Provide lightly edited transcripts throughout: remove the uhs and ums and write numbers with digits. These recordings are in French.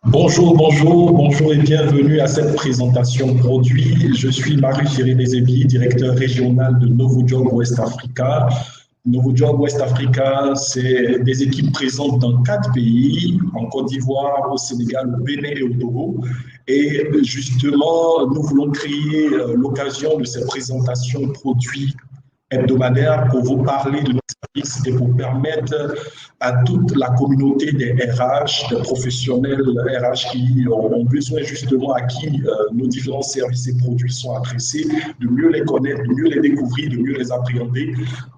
Bonjour et bienvenue à cette présentation produit. Je suis Marie-Jérémie Zébi, directeur régional de Novojob West Africa. Novojob West Africa, c'est des équipes présentes dans 4 pays, en Côte d'Ivoire, au Sénégal, au Bénin et au Togo. Et justement, nous voulons créer l'occasion de ces présentations produits hebdomadaires pour vous parler de nos services et pour permettre à toute la communauté des RH, des professionnels RH qui ont besoin justement à qui nos différents services et produits sont adressés, de mieux les connaître, de mieux les découvrir, de mieux les appréhender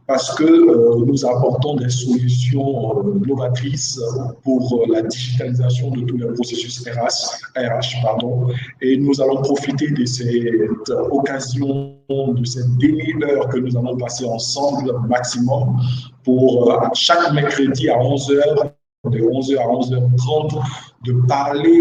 parce que nous apportons des solutions novatrices pour la digitalisation de tous les processus RH pardon, et nous allons profiter de cette occasion, de cette demi-heure que nous allons passer ensemble maximum pour chaque mercredi à 11h, de 11h à 11h30, de parler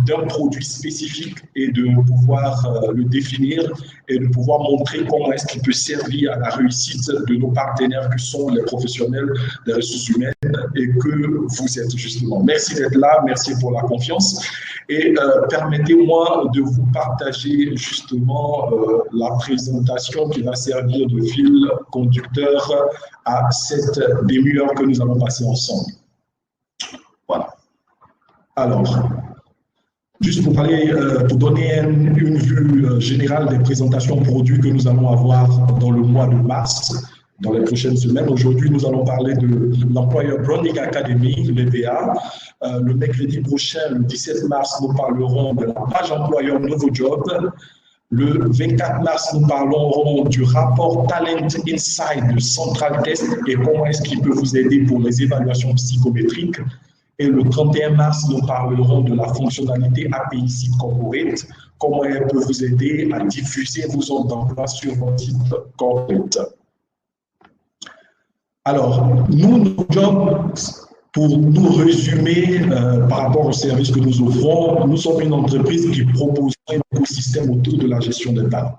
d'un produit spécifique et de pouvoir le définir et de pouvoir montrer comment est-ce qu'il peut servir à la réussite de nos partenaires qui sont les professionnels des ressources humaines et que vous êtes justement. Merci d'être là, merci pour la confiance et permettez-moi de vous partager justement la présentation qui va servir de fil conducteur à cette demi-heure que nous allons passer ensemble. Voilà. Alors, juste pour parler, pour donner une vue générale des présentations produits que nous allons avoir dans le mois de mars, dans les prochaines semaines. Aujourd'hui, nous allons parler de l'employeur Branding Academy, l'EBA. Le mercredi prochain, le 17 mars, nous parlerons de la page employeur Novojob. Le 24 mars, nous parlerons du rapport Talent Insight de Central Test et comment est-ce qu'il peut vous aider pour les évaluations psychométriques. Et le 31 mars, nous parlerons de la fonctionnalité API Site Corporate, comment elle peut vous aider à diffuser vos offres d'emploi sur votre site corporate. Alors, nos jobs, pour nous résumer par rapport aux services que nous offrons, nous sommes une entreprise qui propose un écosystème autour de la gestion des talents.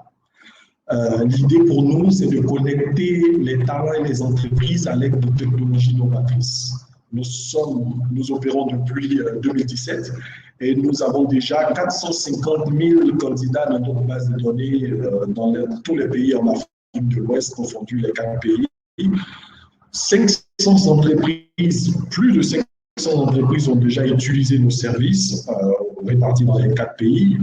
L'idée pour nous, c'est de connecter les talents et les entreprises à l'aide de technologies novatrices. Nous opérons depuis 2017 et nous avons déjà 450 000 candidats dans notre base de données dans tous les pays en Afrique de l'Ouest, confondus les 4 pays. 500 entreprises, plus de 500 entreprises ont déjà utilisé nos services répartis dans les 4 pays.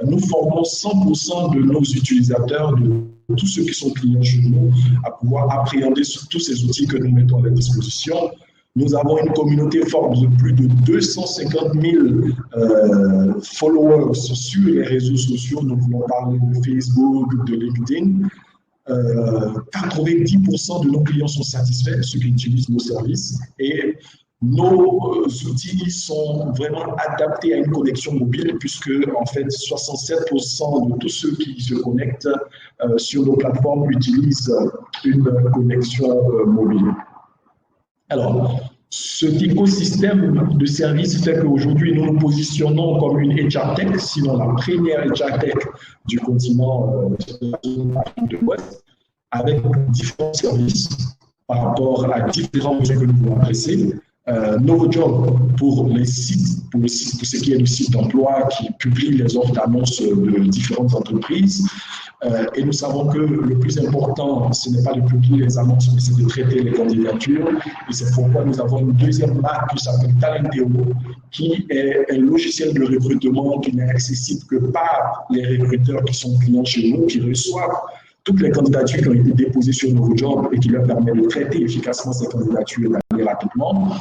Nous formons 100% de nos utilisateurs, de tous ceux qui sont clients chez nous, à pouvoir appréhender tous ces outils que nous mettons à leur disposition. Nous avons une communauté forte de plus de 250 000 followers sur les réseaux sociaux. Nous voulons parler de Facebook, de LinkedIn. 90% de nos clients sont satisfaits, ceux qui utilisent nos services. Et nos outils sont vraiment adaptés à une connexion mobile, puisque en fait 67% de tous ceux qui se connectent sur nos plateformes utilisent une connexion mobile. Alors, cet écosystème de services fait qu'aujourd'hui, nous nous positionnons comme une HR Tech, sinon la première HR Tech du continent de l'Ouest, avec différents services par rapport à différents besoins que nous voulons adresser. Novojob pour les sites, pour ce qui est le site d'emploi qui publie les offres d'annonces de différentes entreprises. Et nous savons que le plus important, ce n'est pas de publier les annonces, mais c'est de traiter les candidatures. Et c'est pourquoi nous avons une deuxième marque qui s'appelle Talenteo, qui est un logiciel de recrutement qui n'est accessible que par les recruteurs qui sont clients chez nous, qui reçoivent toutes les candidatures qui ont été déposées sur Novojob et qui leur permet de traiter efficacement ces candidatures et rapidement.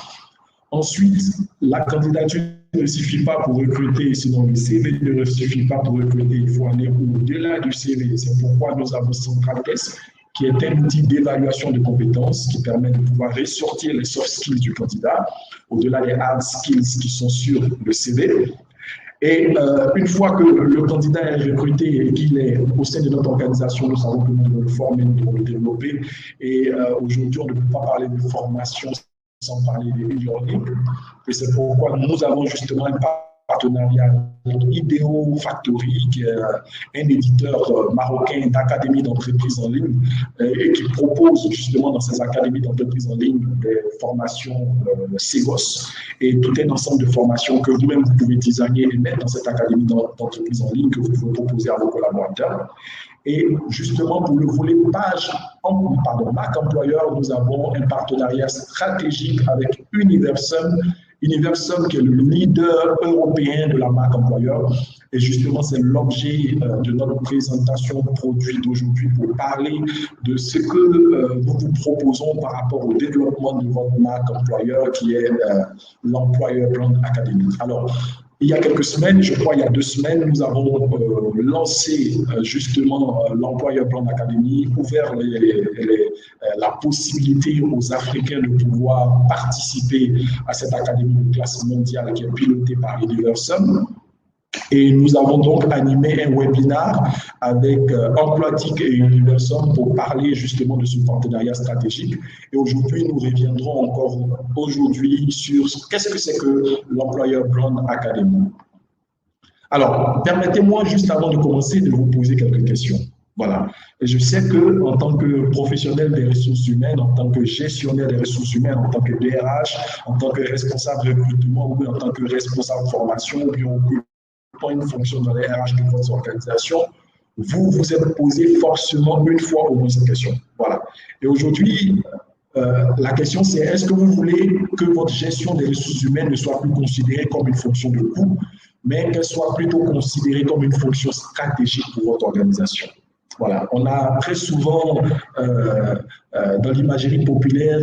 Ensuite, la candidature ne suffit pas pour recruter, sinon le CV ne suffit pas pour recruter, il faut aller au-delà du CV. C'est pourquoi nous avons Central Test, qui est un outil d'évaluation de compétences qui permet de pouvoir ressortir les soft skills du candidat, au-delà des hard skills qui sont sur le CV. Et une fois que le candidat est recruté et qu'il est au sein de notre organisation, nous savons que nous devons le former, nous devons le développer. Et aujourd'hui, on ne peut pas parler de formation sans parler de e-learning. Et c'est pourquoi nous avons justement un partenariat avec Ideo Factory, qui est un éditeur marocain d'académies d'entreprise en ligne et qui propose justement dans ces académies d'entreprise en ligne des formations Segos et tout un ensemble de formations que vous-même vous pouvez designer et mettre dans cette académie d'entreprise en ligne que vous pouvez proposer à vos collaborateurs. Et justement, pour le volet marque employeur, nous avons un partenariat stratégique avec Universum. Universum, qui est le leader européen de la marque employeur. Et justement, c'est l'objet de notre présentation produit d'aujourd'hui pour parler de ce que nous vous proposons par rapport au développement de votre marque employeur, qui est l'Employer Brand Academy. Alors, il y a quelques semaines, je crois il y a 2 semaines, nous avons lancé justement l'Employer Brand Academy, ouvert la possibilité aux Africains de pouvoir participer à cette académie de classe mondiale qui est pilotée par Universum. Et nous avons donc animé un webinaire avec Emploitic et Universum pour parler justement de ce partenariat stratégique. Et aujourd'hui, nous reviendrons encore aujourd'hui sur qu'est-ce que c'est que l'Employer Brand Academy. Alors, permettez-moi juste avant de commencer de vous poser quelques questions. Voilà. Et je sais que en tant que professionnel des ressources humaines, en tant que gestionnaire des ressources humaines, en tant que DRH, en tant que responsable recrutement ou en tant que responsable formation, ou bien une fonction dans les RH de votre organisation, vous vous êtes posé forcément une fois au moins cette question. Voilà. Et aujourd'hui, la question c'est est-ce que vous voulez que votre gestion des ressources humaines ne soit plus considérée comme une fonction de coût, mais qu'elle soit plutôt considérée comme une fonction stratégique pour votre organisation? Voilà, on a très souvent, dans l'imagerie populaire,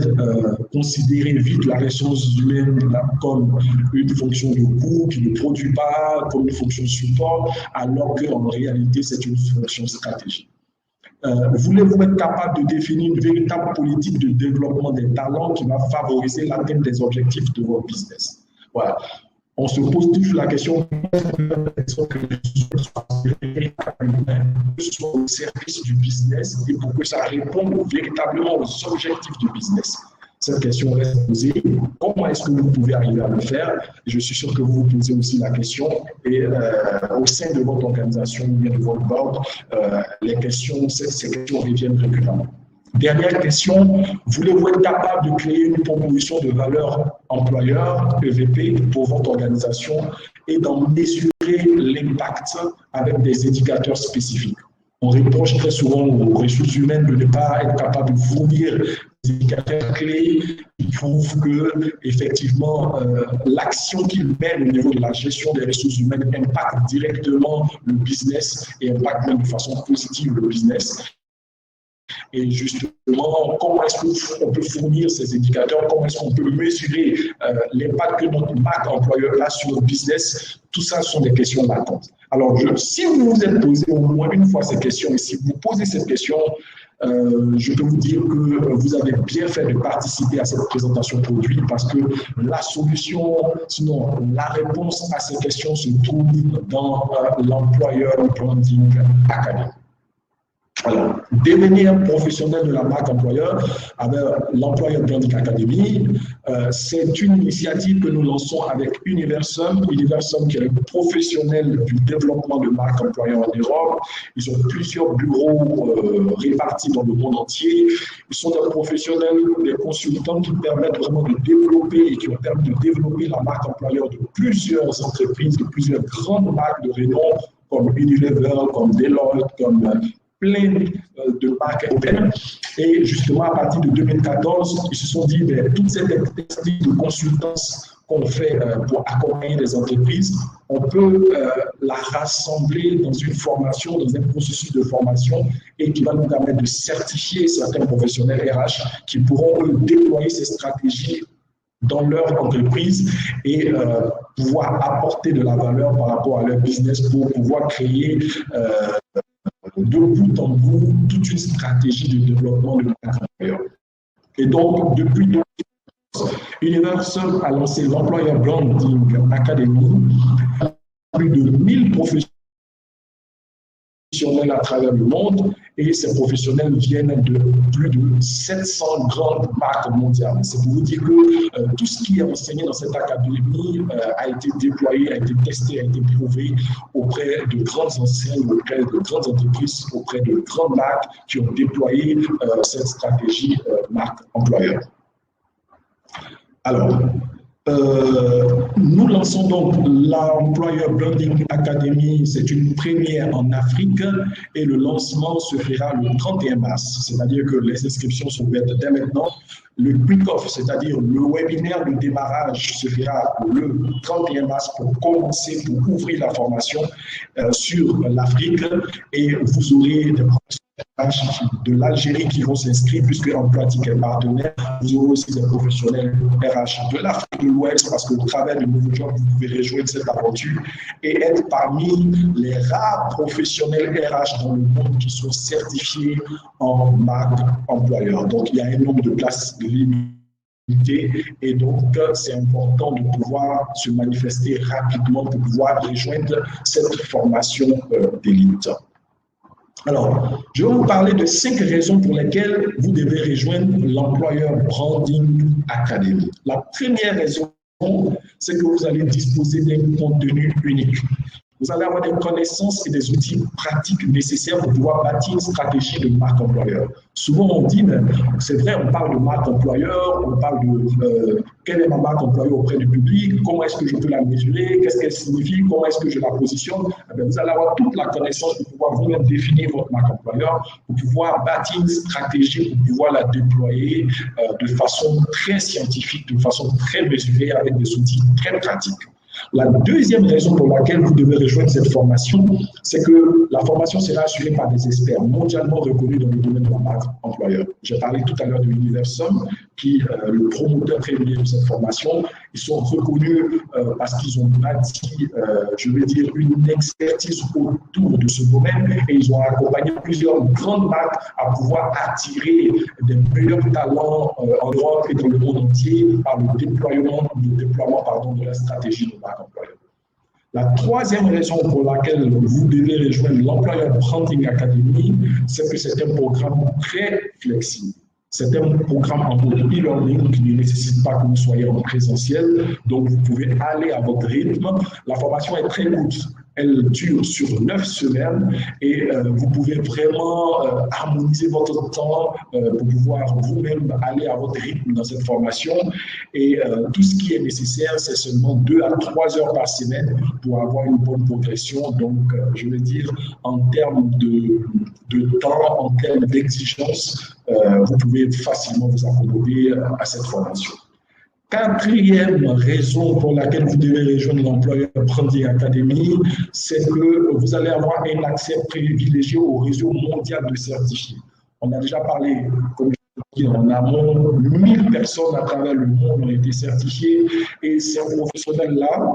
considéré vite la ressource humaine comme une fonction de coût qui ne produit pas, comme une fonction de support, alors qu'en réalité, c'est une fonction stratégique. Voulez-vous être capable de définir une véritable politique de développement des talents qui va favoriser l'atteinte des objectifs de votre business? Voilà. On se pose toujours la question soit au service du business et pour que ça réponde véritablement aux objectifs du business. Cette question reste posée. Comment est-ce que vous pouvez arriver à le faire? Je suis sûr que vous vous posez aussi la question et au sein de votre organisation ou bien de votre board, ces questions reviennent régulièrement. Dernière question, voulez-vous être capable de créer une proposition de valeur employeur, EVP, pour votre organisation et d'en mesurer l'impact avec des indicateurs spécifiques? On reproche très souvent aux ressources humaines de ne pas être capable de fournir des indicateurs clés qui prouvent que, effectivement, l'action qu'ils mènent au niveau de la gestion des ressources humaines impacte directement le business et impacte même de façon positive le business. Et justement, comment est-ce qu'on peut fournir ces indicateurs, comment est-ce qu'on peut mesurer l'impact que notre marque employeur a sur le business? Tout ça sont des questions latentes. Alors, si vous vous êtes posé au moins une fois ces questions, et si vous posez cette question, je peux vous dire que vous avez bien fait de participer à cette présentation produit parce que la solution, sinon la réponse à ces questions se trouve dans l'Employer Branding Academy. Alors, devenir un professionnel de la marque employeur avec l'Employer Branding Academy, c'est une initiative que nous lançons avec Universum. Universum qui est le professionnel du développement de marque employeur en Europe. Ils ont plusieurs bureaux répartis dans le monde entier. Ils sont des professionnels, des consultants qui permettent vraiment de développer et qui ont permis de développer la marque employeur de plusieurs entreprises, de plusieurs grandes marques de renom comme Unilever, comme Deloitte, comme plein de marques européennes. Et justement, à partir de 2014, ils se sont dit, toutes ces techniques de consultance qu'on fait pour accompagner les entreprises, on peut la rassembler dans une formation, dans un processus de formation et qui va nous permettre de certifier certains professionnels RH qui pourront déployer ces stratégies dans leur entreprise et pouvoir apporter de la valeur par rapport à leur business pour pouvoir créer de bout en bout toute une stratégie de développement de marque employeur. Et donc, depuis 2014, Universum a lancé l'Employer Branding Academy. Plus de 1000 professionnels professionnels à travers le monde et ces professionnels viennent de plus de 700 grandes marques mondiales. C'est pour vous dire que tout ce qui est enseigné dans cette académie a été déployé, a été testé, a été prouvé auprès de grandes enseignes, auprès de grandes entreprises, auprès de grandes marques qui ont déployé cette stratégie marque employeur. Alors, nous lançons donc l'Employer Branding Academy, c'est une première en Afrique et le lancement se fera le 31 mars, c'est-à-dire que les inscriptions sont ouvertes dès maintenant. Le kick-off, c'est-à-dire le webinaire de démarrage, se fera le 31 mars pour commencer, pour ouvrir la formation sur l'Afrique et vous aurez des professeurs de l'Algérie qui vont s'inscrire puisque en pratique est partenaire. Vous aurez aussi des professionnels RH de l'Afrique de l'Ouest parce qu'au travers de Nouveau Job, vous pouvez rejoindre cette aventure et être parmi les rares professionnels RH dans le monde qui sont certifiés en marque employeur. Donc, il y a un nombre de places limitées et donc c'est important de pouvoir se manifester rapidement pour pouvoir rejoindre cette formation d'élite. Alors, je vais vous parler de 5 raisons pour lesquelles vous devez rejoindre l'Employer Branding Academy. La première raison, c'est que vous allez disposer d'un contenu unique. Vous allez avoir des connaissances et des outils pratiques nécessaires pour pouvoir bâtir une stratégie de marque employeur. Souvent, on dit, c'est vrai, on parle de marque employeur, on parle de quelle est ma marque employeur auprès du public, comment est-ce que je peux la mesurer, qu'est-ce qu'elle signifie, comment est-ce que je la positionne. Vous allez avoir toute la connaissance pour pouvoir vous-même définir votre marque employeur, pour pouvoir bâtir une stratégie, pour pouvoir la déployer de façon très scientifique, de façon très mesurée, avec des outils très pratiques. La deuxième raison pour laquelle vous devez rejoindre cette formation, c'est que la formation sera assurée par des experts mondialement reconnus dans le domaine de la marque employeur. J'ai parlé tout à l'heure de Universum, qui est le promoteur régulier de cette formation. Ils sont reconnus parce qu'ils ont bâti, je veux dire, une expertise autour de ce domaine et ils ont accompagné plusieurs grandes marques à pouvoir attirer des meilleurs talents en Europe et dans le monde entier par le déploiement de la stratégie de marque employeur. La troisième raison pour laquelle vous devez rejoindre l'Employer Branding Academy, c'est que c'est un programme très flexible. C'est un programme en mode e-learning qui ne nécessite pas que vous soyez en présentiel, donc vous pouvez aller à votre rythme. La formation est très courte. Elle dure sur 9 semaines et vous pouvez vraiment harmoniser votre temps pour pouvoir vous-même aller à votre rythme dans cette formation. Et tout ce qui est nécessaire, c'est seulement 2 à 3 heures par semaine pour avoir une bonne progression. Donc, je veux dire, en termes de temps, en termes d'exigence, vous pouvez facilement vous accommoder à cette formation. Quatrième raison pour laquelle vous devez rejoindre l'Employer Branding Academy, c'est que vous allez avoir un accès privilégié au réseau mondial de certifiés. On a déjà parlé, comme je l'ai dit en amont, 1000 personnes à travers le monde ont été certifiées et ces professionnels-là,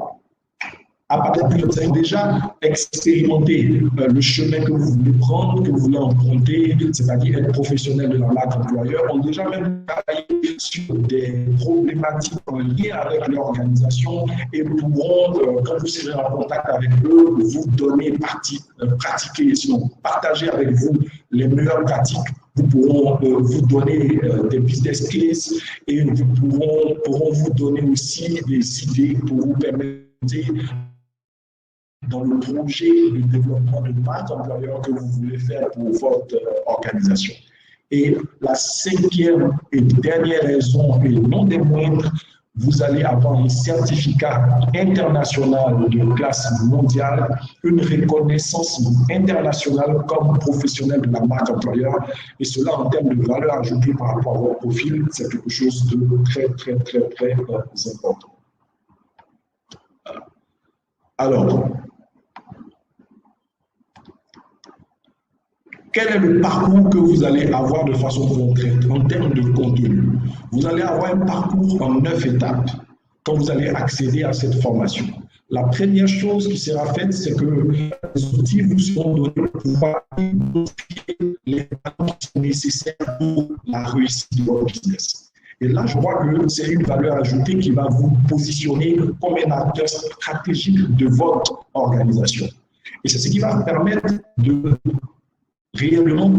à partir de vous avez déjà expérimenté le chemin que vous voulez prendre, que vous voulez emprunter, c'est-à-dire être professionnel de la marque employeur, ont déjà même travaillé sur des problématiques en lien avec leur organisation et pourront, quand vous serez en contact avec eux, vous donner pratiquer, sinon partager avec vous les meilleures pratiques. Vous pourront vous donner des business cases et vous pourront vous donner aussi des idées pour vous permettre dans le projet de développement de marque employeur que vous voulez faire pour votre organisation. Et la cinquième et dernière raison, et non des moindres, vous allez avoir un certificat international de classe mondiale, une reconnaissance internationale comme professionnel de la marque employeur. Et cela, en termes de valeur ajoutée par rapport à votre profil, c'est quelque chose de très, très, très, très important. Alors, quel est le parcours que vous allez avoir de façon concrète en termes de contenu? Vous allez avoir un parcours en 9 étapes quand vous allez accéder à cette formation. La première chose qui sera faite, c'est que les outils vous seront donnés pour pouvoir identifier les talents qui sont nécessaires pour la réussite de votre business. Et là, je vois que c'est une valeur ajoutée qui va vous positionner comme un acteur stratégique de votre organisation. Et c'est ce qui va permettre de réellement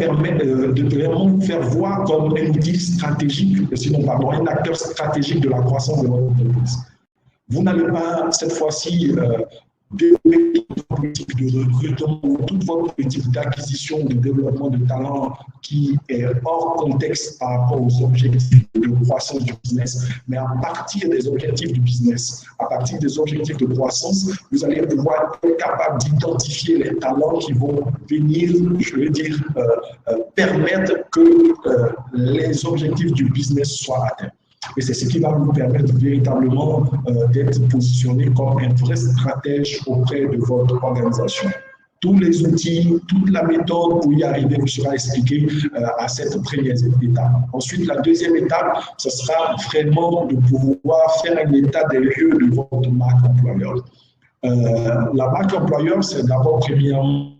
faire voir comme un outil stratégique, sinon pardon, un acteur stratégique de la croissance de votre entreprise. Vous n'allez pas cette fois-ci développer toute votre politique de recrutement ou toute votre politique d'acquisition ou de développement de talents qui est hors contexte par rapport aux objectifs de croissance du business, mais à partir des objectifs du business, à partir des objectifs de croissance, vous allez pouvoir être capable d'identifier les talents qui vont venir, je veux dire, permettre que les objectifs du business soient atteints. Et c'est ce qui va vous permettre véritablement d'être positionné comme un vrai stratège auprès de votre organisation. Tous les outils, toute la méthode pour y arriver vous sera expliquée à cette première étape. Ensuite, la deuxième étape, ce sera vraiment de pouvoir faire un état des lieux de votre marque employeur. La marque employeur, c'est d'abord premièrement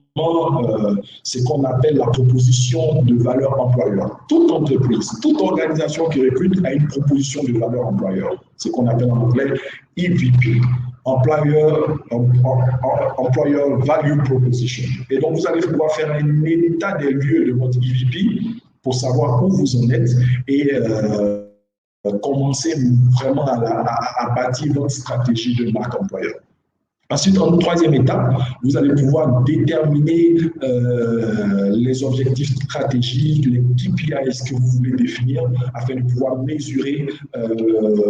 ce qu'on appelle la proposition de valeur employeur. Toute entreprise, toute organisation qui recrute a une proposition de valeur employeur, ce qu'on appelle en anglais EVP, Employer Value Proposition. Et donc, vous allez pouvoir faire un état des lieux de votre EVP pour savoir où vous en êtes et commencer vraiment à bâtir votre stratégie de marque employeur. Ensuite, en troisième étape, vous allez pouvoir déterminer les objectifs stratégiques, les KPIs que vous voulez définir afin de pouvoir mesurer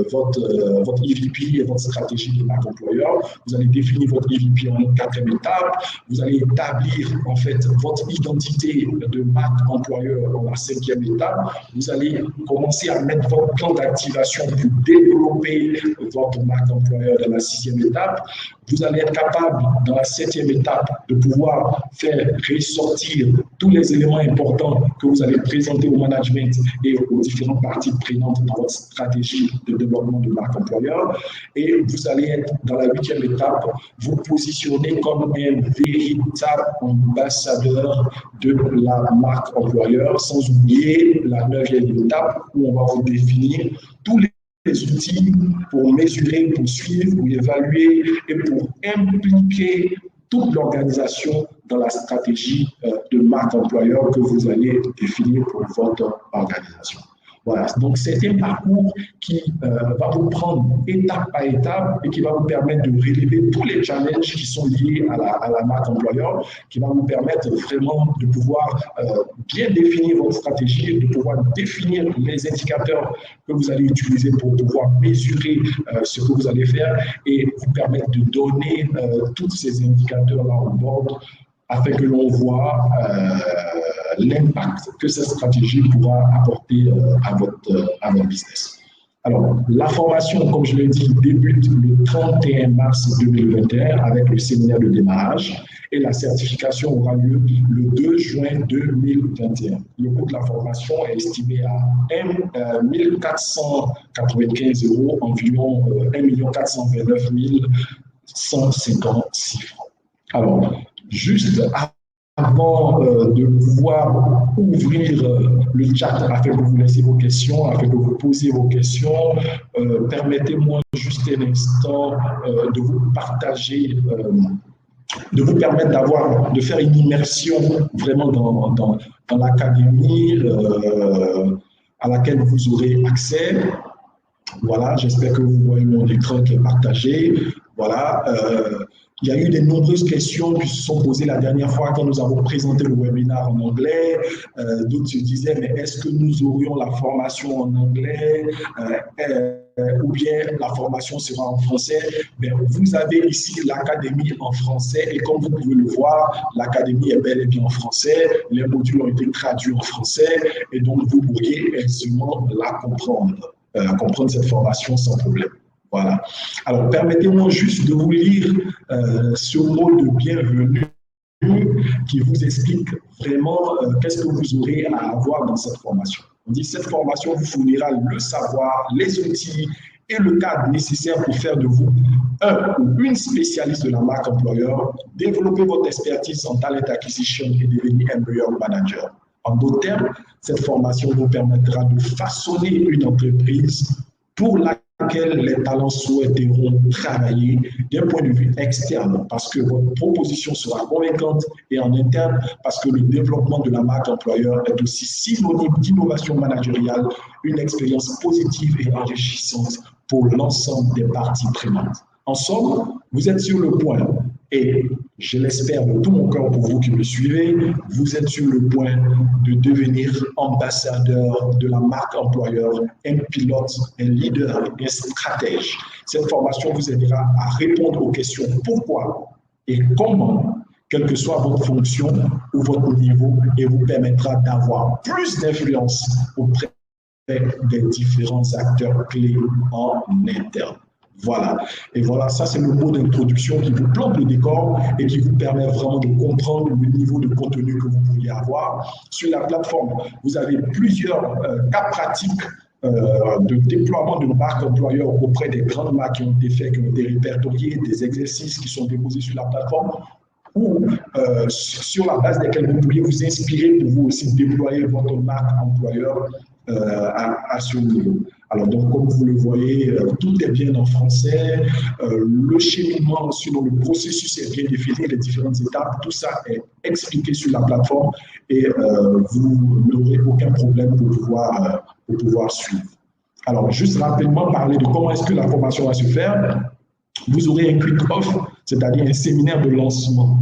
votre EVP et votre stratégie de marque employeur. Vous allez définir votre EVP en quatrième étape. Vous allez établir en fait votre identité de marque employeur en la cinquième étape. Vous allez commencer à mettre votre plan d'activation pour développer votre marque employeur dans la sixième étape. Vous allez être capable, dans la septième étape, de pouvoir faire ressortir tous les éléments importants que vous allez présenter au management et aux différentes parties prenantes dans votre stratégie de développement de marque employeur. Et vous allez être, dans la huitième étape, vous positionner comme un véritable ambassadeur de la marque employeur, sans oublier la neuvième étape où on va vous définir tous les outils pour mesurer, pour suivre, pour évaluer et pour impliquer toute l'organisation dans la stratégie de marque employeur que vous allez définir pour votre organisation. Voilà, donc c'est un parcours qui va vous prendre étape par étape et qui va vous permettre de relever tous les challenges qui sont liés à la marque employeur, qui va vous permettre vraiment de pouvoir bien définir votre stratégie, de pouvoir définir les indicateurs que vous allez utiliser pour pouvoir mesurer ce que vous allez faire et vous permettre de donner tous ces indicateurs-là au board afin que l'on voit l'impact que cette stratégie pourra apporter à votre business. Alors, la formation, comme je l'ai dit, débute le 31 mars 2021 avec le séminaire de démarrage et la certification aura lieu le 2 juin 2021. Le coût de la formation est estimé à 1 495 €, environ 1 429 156 francs. Alors, juste avant de pouvoir ouvrir le chat afin que vous laissiez vos questions, afin que vous posiez vos questions, permettez-moi juste un instant de vous partager, de vous permettre de faire une immersion vraiment dans l'académie à laquelle vous aurez accès. Voilà, j'espère que vous voyez mon écran qui est partagé. Voilà. Il y a eu de nombreuses questions qui se sont posées la dernière fois quand nous avons présenté le webinaire en anglais. D'autres se disaient, mais est-ce que nous aurions la formation en anglais ou bien la formation sera en français? Ben, vous avez ici l'académie en français et comme vous pouvez le voir, l'académie est bel et bien en français. Les modules ont été traduits en français et donc vous pourriez aisément comprendre cette formation sans problème. Voilà. Alors, permettez-moi juste de vous lire ce mot de bienvenue qui vous explique vraiment qu'est-ce que vous aurez à avoir dans cette formation. On dit cette formation vous fournira le savoir, les outils et le cadre nécessaire pour faire de vous un ou une spécialiste de la marque employeur, développer votre expertise en talent acquisition et devenir un meilleur manager. En d'autres termes, cette formation vous permettra de façonner une entreprise pour laquelle laquelle les talents souhaiteront travailler d'un point de vue externe, parce que votre proposition sera convaincante, et en interne, parce que le développement de la marque employeur est aussi synonyme d'innovation managériale, une expérience positive et enrichissante pour l'ensemble des parties prenantes. En somme, vous êtes sur le point, et je l'espère de tout mon cœur pour vous qui me suivez, vous êtes sur le point de devenir ambassadeur de la marque employeur, un pilote, un leader, un stratège. Cette formation vous aidera à répondre aux questions pourquoi et comment, quelle que soit votre fonction ou votre niveau, et vous permettra d'avoir plus d'influence auprès des différents acteurs clés en interne. Voilà. Et voilà, ça c'est le mot d'introduction qui vous plante le décor et qui vous permet vraiment de comprendre le niveau de contenu que vous pourriez avoir. Sur la plateforme, vous avez plusieurs cas pratiques de déploiement de marques employeurs auprès des grandes marques qui ont été faits, qui ont été répertoriés, des exercices qui sont déposés sur la plateforme, ou sur la base desquels vous pourriez vous inspirer pour vous aussi déployer votre marque employeur à ce niveau. Alors, donc, comme vous le voyez, tout est bien en français. Le cheminement, sinon le processus est bien défini, les différentes étapes, tout ça est expliqué sur la plateforme et vous n'aurez aucun problème pour pouvoir suivre. Alors, juste rapidement parler de comment est-ce que la formation va se faire. Vous aurez un quick-off, c'est-à-dire un séminaire de lancement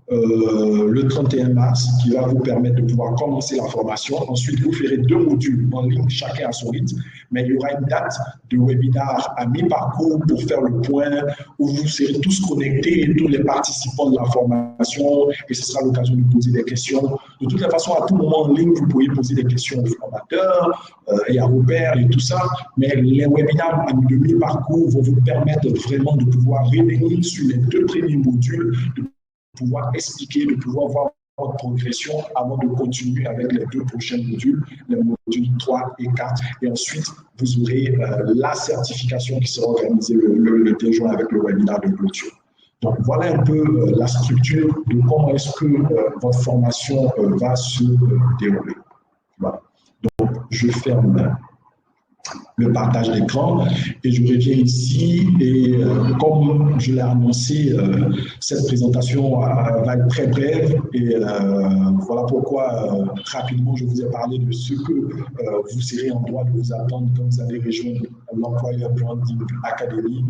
le 31 mars qui va vous permettre de pouvoir commencer la formation. Ensuite, vous ferez 2 modules en ligne, chacun à son rythme, mais il y aura une date de webinar à mi-parcours pour faire le point, où vous serez tous connectés, tous les participants de la formation, et ce sera l'occasion de poser des questions. De toute façon, à tout moment en ligne, vous pouvez poser des questions aux formateurs et à vos pairs et tout ça, mais les webinars de mi-parcours vont vous permettre vraiment de pouvoir revenir sur les 2 premiers modules, de pouvoir expliquer, de pouvoir voir votre progression avant de continuer avec les 2 prochains modules, les modules 3 et 4. Et ensuite, vous aurez la certification qui sera organisée le 2 juin avec le webinaire de clôture. Donc, voilà un peu la structure de comment est-ce que votre formation va se dérouler. Voilà. Donc, je ferme le partage d'écran et je reviens ici et comme je l'ai annoncé, cette présentation va être très brève et voilà pourquoi rapidement je vous ai parlé de ce que vous serez en droit de vous attendre quand vous allez rejoindre l'Employer Branding Academy.